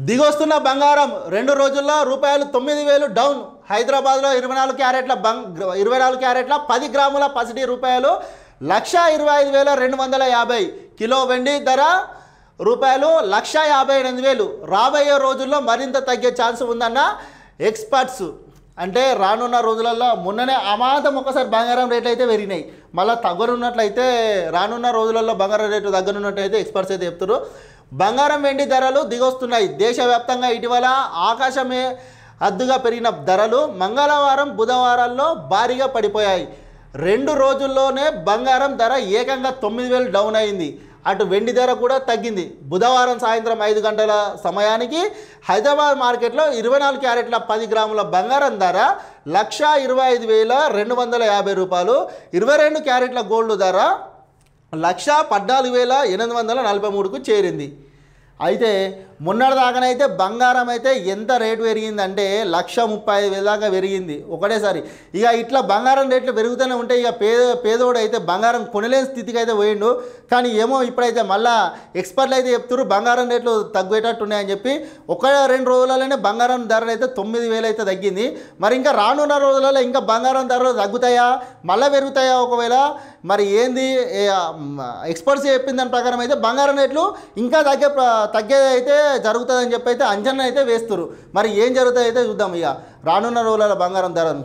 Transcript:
దిగొస్తున్న బంగారం 2 రోజుల్లో రూపాయలు 9,000 డౌన్. హైదరాబాద్లో 24 క్యారెట్ల 10 గ్రాముల పసిడి రూపాయలు 1,25,250. కిలో వెండి ధర రూపాయలు 1,58,000. రాబోయే రోజుల్లో మరింత తగ్గే ఛాన్స్ ఉందన్న ఎక్స్పర్ట్స్. అంటే రానున్న రోజులలో మొన్ననే అమాంతం ఒకసారి బంగారం రేట్లు అయితే పెరిగినాయి, మళ్ళీ తగ్గనున్నట్లయితే రానున్న రోజులలో బంగారం రేటు తగ్గనున్నట్లయితే ఎక్స్పర్ట్స్ అయితే చెప్తున్నారు. బంగారం వెండి ధరలు దిగొస్తున్నాయి. దేశవ్యాప్తంగా ఇటీవల ఆకాశమే హద్దుగా పెరిగిన ధరలు మంగళవారం బుధవారాల్లో భారీగా పడిపోయాయి. 2 రోజుల్లోనే బంగారం ధర ఏకంగా 9,000 డౌన్ అయింది. అటు వెండి ధర కూడా తగ్గింది. బుధవారం సాయంత్రం 5 గంటల సమయానికి హైదరాబాద్ మార్కెట్లో 24 క్యారెట్ల 10 గ్రాముల బంగారం ధర 1,25,250 రూపాయలు. 22 క్యారెట్ల గోల్డ్ ధర 1,14,843కు చేరింది. అయితే మొన్నటిదాకానైతే బంగారం అయితే ఎంత రేటు పెరిగిందంటే 1,35,000 దాకా పెరిగింది ఒకటేసారి. ఇక ఇట్లా బంగారం రేట్లు పెరుగుతూనే ఉంటాయి. ఇక పేదోడు అయితే బంగారం కొనలేని స్థితికి అయితే పోయిండు. కానీ ఏమో ఇప్పుడైతే మళ్ళీ ఎక్స్పర్ట్లు అయితే చెప్తున్నారు బంగారం రేట్లు తగ్గేటట్టు ఉన్నాయని చెప్పి. 1-2 రోజులలోనే బంగారం ధరలు అయితే 9,000 అయితే తగ్గింది. మరి ఇంకా రానున్న రోజులలో ఇంకా బంగారం ధరలు తగ్గుతాయా మళ్ళీ పెరుగుతాయా? ఒకవేళ మరి ఏంది ఎక్స్పర్ట్స్ చెప్పిన దాని ప్రకారం అయితే బంగారం రేట్లు ఇంకా తగ్గేది అయితే జరుగుతుందని చెప్పి అయితే అంచనా అయితే వేస్తున్నారు. మరి ఏం జరుగుతుందో అయితే చూద్దాం ఇక రానున్న రోజులలో బంగారం ధరను.